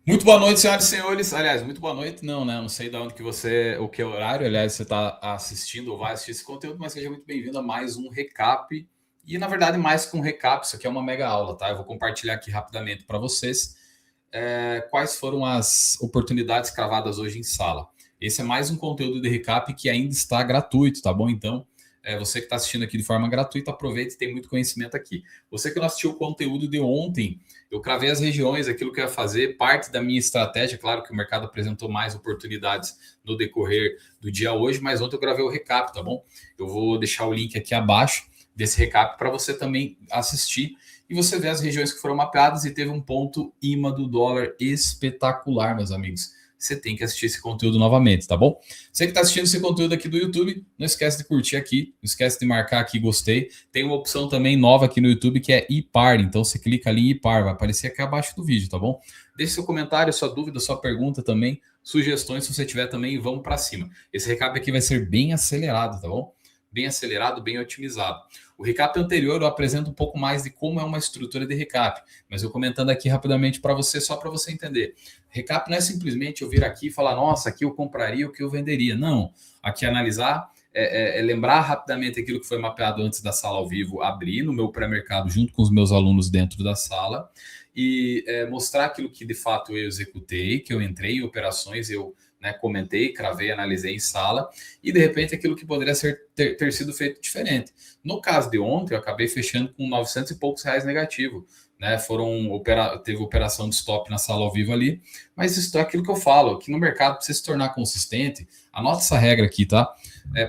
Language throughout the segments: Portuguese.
Muito boa noite, senhoras e senhores. Aliás, muito boa noite. Não, né? Não sei de onde que você, o que horário, aliás, você está assistindo ou vai assistir esse conteúdo, mas seja muito bem-vindo a mais um recap. E, na verdade, mais que um recap, isso aqui é uma mega aula, tá? Eu vou compartilhar aqui rapidamente para vocês quais foram as oportunidades cravadas hoje em sala. Esse é mais um conteúdo de recap que ainda está gratuito, tá bom? Então, você que está assistindo aqui de forma gratuita, aproveite, tem muito conhecimento aqui. Você que não assistiu o conteúdo de ontem, eu cravei as regiões, aquilo que eu ia fazer, parte da minha estratégia. Claro que o mercado apresentou mais oportunidades no decorrer do dia hoje, mas ontem eu gravei o recap, tá bom? Eu vou deixar o link aqui abaixo desse recap para você também assistir e você vê as regiões que foram mapeadas e teve um ponto imã do dólar espetacular, meus amigos. Você tem que assistir esse conteúdo novamente, tá bom? Você que está assistindo esse conteúdo aqui do YouTube, não esquece de curtir aqui, não esquece de marcar aqui gostei. Tem uma opção também nova aqui no YouTube que é IPAR, então você clica ali em IPAR, vai aparecer aqui abaixo do vídeo, tá bom? Deixe seu comentário, sua dúvida, sua pergunta também, sugestões se você tiver também e vamos para cima. Esse recap aqui vai ser bem acelerado, tá bom? Bem acelerado, bem otimizado. O recap anterior eu apresento um pouco mais de como é uma estrutura de recap, mas eu comentando aqui rapidamente para você, só para você entender. Recap não é simplesmente eu vir aqui e falar, nossa, aqui eu compraria o que eu venderia. Não, aqui analisar, lembrar rapidamente aquilo que foi mapeado antes da sala ao vivo, abrir no meu pré-mercado junto com os meus alunos dentro da sala e mostrar aquilo que de fato eu executei, que eu entrei em operações, eu comentei, cravei, analisei em sala, e de repente aquilo que poderia ter sido feito diferente. No caso de ontem, eu acabei fechando com 900 e poucos reais negativo. Teve operação de stop na sala ao vivo ali, mas isso é aquilo que eu falo, que no mercado, para você se tornar consistente, anota essa regra aqui, tá?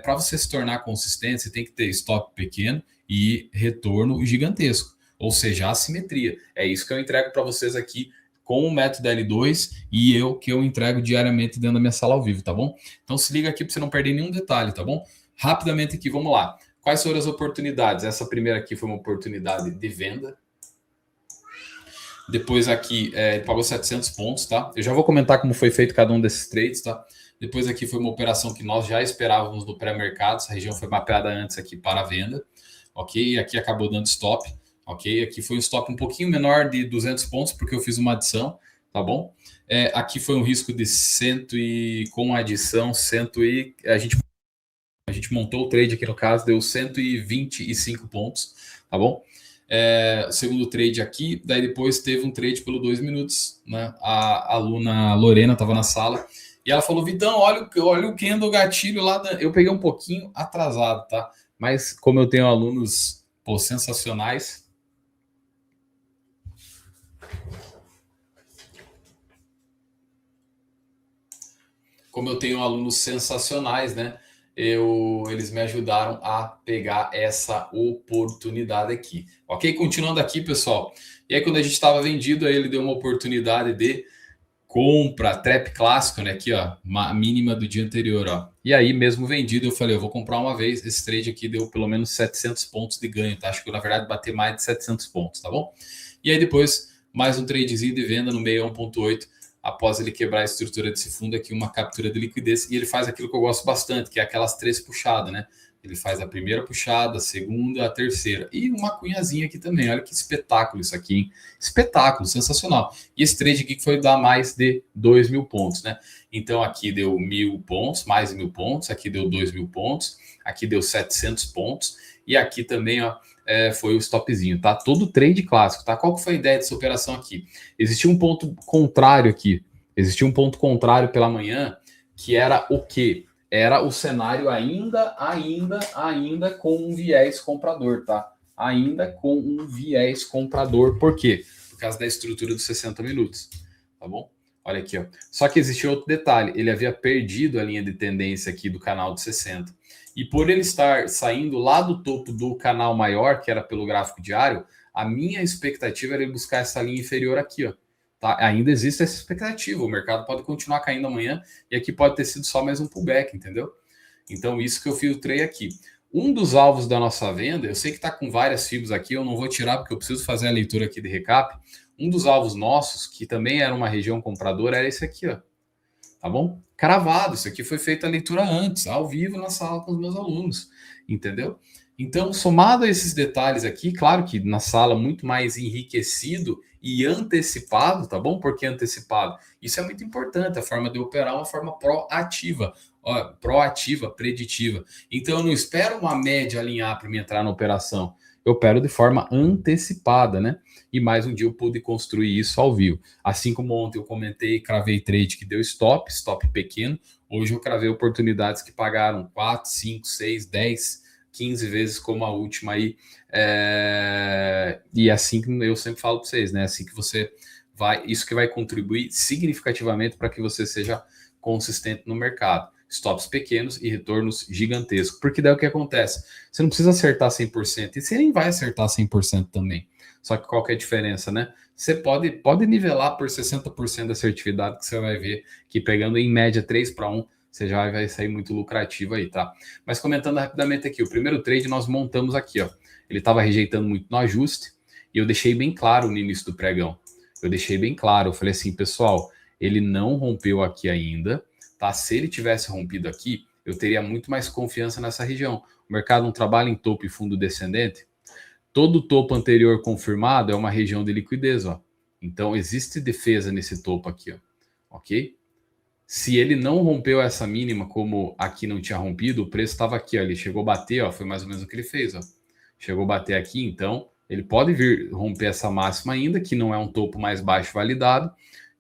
Para você se tornar consistente, você tem que ter stop pequeno e retorno gigantesco, ou seja, assimetria. É isso que eu entrego para vocês aqui com o método L2 e que eu entrego diariamente dentro da minha sala ao vivo, tá bom? Então se liga aqui para você não perder nenhum detalhe, tá bom? Rapidamente aqui, vamos lá. Quais foram as oportunidades? Essa primeira aqui foi uma oportunidade de venda. Depois aqui, ele pagou 700 pontos, tá? Eu já vou comentar como foi feito cada um desses trades, tá? Depois aqui foi uma operação que nós já esperávamos no pré-mercado. Essa região foi mapeada antes aqui para a venda, ok? E aqui acabou dando stop. Ok, aqui foi um stop um pouquinho menor de 200 pontos, porque eu fiz uma adição, tá bom? Aqui foi um risco de 100 e com a adição, 100 e a gente montou o trade aqui no caso, deu 125 pontos, tá bom? Segundo trade aqui, daí depois teve um trade pelo 2 minutos, né? A aluna Lorena estava na sala e ela falou, Vitão, olha o candle gatilho lá, eu peguei um pouquinho atrasado, tá? Mas como eu tenho alunos sensacionais, como eu tenho alunos sensacionais, né? Eles me ajudaram a pegar essa oportunidade aqui. Ok? Continuando aqui, pessoal. E aí, quando a gente estava vendido, aí ele deu uma oportunidade de compra, trap clássico, né? Aqui, ó, a mínima do dia anterior, ó. E aí, mesmo vendido, eu falei, eu vou comprar uma vez. Esse trade aqui deu pelo menos 700 pontos de ganho, tá? Acho que, na verdade, bater mais de 700 pontos, tá bom? E aí, depois, mais um tradezinho de venda no meio 1.8, após ele quebrar a estrutura desse fundo aqui, uma captura de liquidez, e ele faz aquilo que eu gosto bastante, que é aquelas 3 puxadas, né? Ele faz a primeira puxada, a segunda, a terceira. E uma cunhazinha aqui também. Olha que espetáculo isso aqui, hein? Espetáculo, sensacional. E esse trade aqui que foi dar mais de 2.000 pontos, né? Então aqui deu 1.000 pontos, mais 1.000 pontos. Aqui deu 2.000 pontos. Aqui deu 700 pontos. E aqui também, ó, foi o stopzinho, tá? Todo trade clássico, tá? Qual que foi a ideia dessa operação aqui? Existia um ponto contrário aqui. Existia um ponto contrário pela manhã, que era o quê? Era o cenário ainda com um viés comprador, tá? Ainda com um viés comprador. Por quê? Por causa da estrutura dos 60 minutos, tá bom? Olha aqui, ó. Só que existia outro detalhe. Ele havia perdido a linha de tendência aqui do canal de 60. E por ele estar saindo lá do topo do canal maior, que era pelo gráfico diário, a minha expectativa era ele buscar essa linha inferior aqui, ó. Tá? Ainda existe essa expectativa. O mercado pode continuar caindo amanhã e aqui pode ter sido só mais um pullback, entendeu? Então, isso que eu filtrei aqui. Um dos alvos da nossa venda, eu sei que está com várias fibras aqui, eu não vou tirar porque eu preciso fazer a leitura aqui de recap. Um dos alvos nossos, que também era uma região compradora, era esse aqui, ó. Tá bom? Cravado. Isso aqui foi feita a leitura antes, ao vivo na sala com os meus alunos, entendeu? Então, somado a esses detalhes aqui, claro que na sala muito mais enriquecido e antecipado, tá bom? Por que antecipado? Isso é muito importante, a forma de operar é uma forma proativa, ó, proativa, preditiva. Então eu não espero uma média alinhar para me entrar na operação, eu opero de forma antecipada, né? E mais um dia eu pude construir isso ao vivo. Assim como ontem eu comentei, cravei trade que deu stop pequeno, hoje eu cravei oportunidades que pagaram 4, 5, 6, 10, 15 vezes como a última aí. E assim que eu sempre falo para vocês, né? Assim que você vai, isso que vai contribuir significativamente para que você seja consistente no mercado. Stops pequenos e retornos gigantescos. Porque daí o que acontece? Você não precisa acertar 100%, e você nem vai acertar 100% também. Só que qual que é a diferença, né? Você pode nivelar por 60% da assertividade, que você vai ver que pegando em média 3-1, você já vai sair muito lucrativo aí, tá? Mas comentando rapidamente aqui, o primeiro trade nós montamos aqui, ó. Ele estava rejeitando muito no ajuste, e eu deixei bem claro no início do pregão. Eu deixei bem claro, eu falei assim, pessoal, ele não rompeu aqui ainda, tá? Se ele tivesse rompido aqui, eu teria muito mais confiança nessa região. O mercado não trabalha em topo e fundo descendente. Todo topo anterior confirmado é uma região de liquidez, ó. Então existe defesa nesse topo aqui, ó. Ok? Se ele não rompeu essa mínima, como aqui não tinha rompido, o preço estava aqui, ó. Ele chegou a bater, ó. Foi mais ou menos o que ele fez, ó. Chegou a bater aqui, então ele pode vir romper essa máxima ainda, que não é um topo mais baixo validado,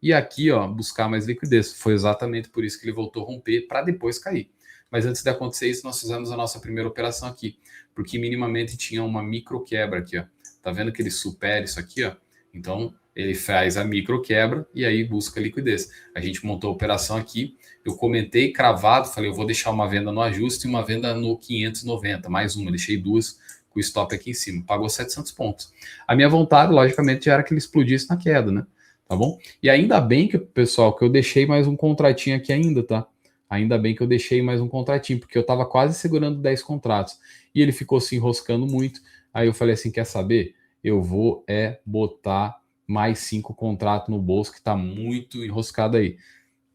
e aqui, ó, buscar mais liquidez. Foi exatamente por isso que ele voltou a romper para depois cair. Mas antes de acontecer isso, nós fizemos a nossa primeira operação aqui, porque minimamente tinha uma micro quebra aqui, ó. Tá vendo que ele supera isso aqui, ó? Então ele faz a micro quebra e aí busca liquidez. A gente montou a operação aqui, eu comentei cravado, falei, eu vou deixar uma venda no ajuste e uma venda no 590, mais uma, deixei duas com o stop aqui em cima, pagou 700 pontos. A minha vontade, logicamente, era que ele explodisse na queda, né? Tá bom? E ainda bem que, pessoal, que eu deixei mais um contratinho aqui ainda, tá? Ainda bem que eu deixei mais um contratinho, porque eu tava quase segurando 10 contratos. E ele ficou se enroscando muito. Aí eu falei assim, quer saber? Eu vou botar mais 5 contratos no bolso, que tá muito enroscado aí,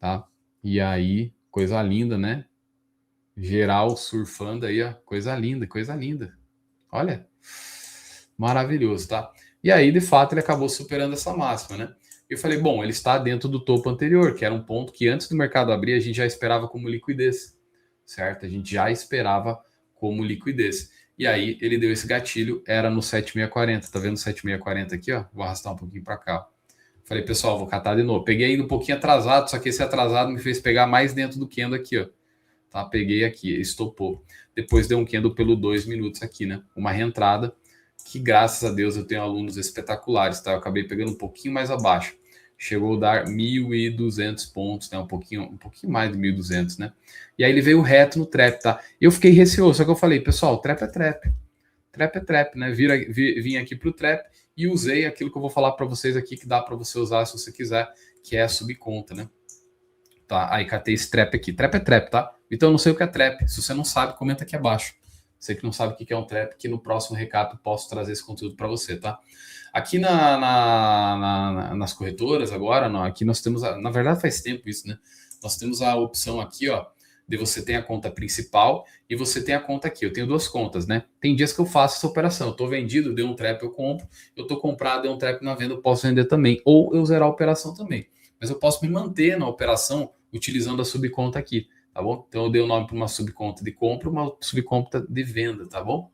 tá? E aí, coisa linda, né? Geral surfando aí, ó. Coisa linda, coisa linda. Olha, maravilhoso, tá? E aí, de fato, ele acabou superando essa máxima, né? Eu falei, bom, ele está dentro do topo anterior, que era um ponto que antes do mercado abrir a gente já esperava como liquidez, certo? A gente já esperava como liquidez. E aí ele deu esse gatilho, era no 7640, tá vendo 7640 aqui, ó? Vou arrastar um pouquinho para cá. Falei, pessoal, vou catar de novo. Peguei ainda um pouquinho atrasado, só que esse atrasado me fez pegar mais dentro do candle aqui, ó. Tá? Peguei aqui, estopou. Depois deu um candle pelo 2 minutos aqui, né? Uma reentrada que, graças a Deus, eu tenho alunos espetaculares, tá? Eu acabei pegando um pouquinho mais abaixo. Chegou a dar 1.200 pontos, né? Um pouquinho mais de 1.200, né? E aí ele veio reto no trap, tá? Eu fiquei receoso, só que eu falei, pessoal, trap é trap. Trap é trap, né? Vim aqui pro trap e usei aquilo que eu vou falar para vocês aqui, que dá para você usar se você quiser, que é a subconta, né? Tá, aí catei esse trap aqui. Trap é trap, tá? Então eu não sei o que é trap. Se você não sabe, comenta aqui abaixo. Você que não sabe o que é um trap, que no próximo recap eu posso trazer esse conteúdo para você, tá? Aqui nas corretoras agora, aqui nós temos, na verdade faz tempo isso, né? Nós temos a opção aqui, ó, de você tem a conta principal e você tem a conta aqui. Eu tenho duas contas, né? Tem dias que eu faço essa operação. Eu tô vendido, deu um trap, eu compro. Eu tô comprado, deu um trap na venda, eu posso vender também. Ou eu zerar a operação também. Mas eu posso me manter na operação utilizando a subconta aqui, tá bom? Então eu dei o nome para uma subconta de compra, uma subconta de venda, tá bom?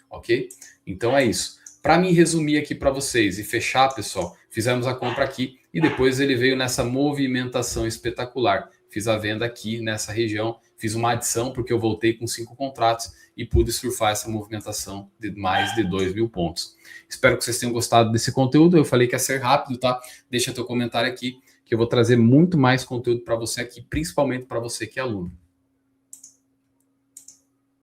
Ok? Então é isso. Para me resumir aqui para vocês e fechar, pessoal, fizemos a compra aqui e depois ele veio nessa movimentação espetacular. Fiz a venda aqui nessa região, fiz uma adição porque eu voltei com 5 contratos e pude surfar essa movimentação de mais de 2.000 pontos. Espero que vocês tenham gostado desse conteúdo. Eu falei que ia ser rápido, tá? Deixa teu comentário aqui que eu vou trazer muito mais conteúdo para você aqui, principalmente para você que é aluno.